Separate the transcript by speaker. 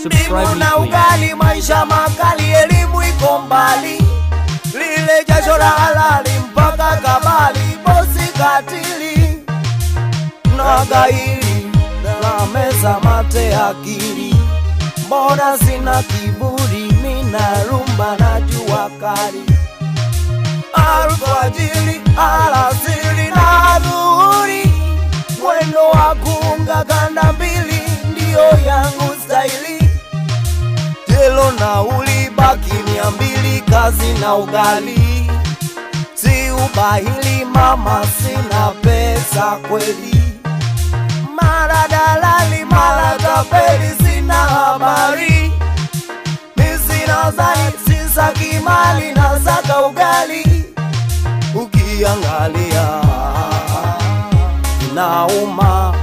Speaker 1: Ndimu na ugali, maisha makali, elimu iko mbali, lile jasho la halali mpaka kabali, bosi katili na gairi na meza mate akili. Mbona sina kiburi, mina rumba na jua kali, alfajiri, alasiri na dhuhuri, mwendo wa kuunga kanda mbili ndio yangu staili. Jelo na ulibaki 200, kazi na ugali, si ubahili mama, sina pesa kweli, mara dalali mara tapeli, sina habari, sina zani, sisaki mali, nasaka ugali. Ukiangalia inauma,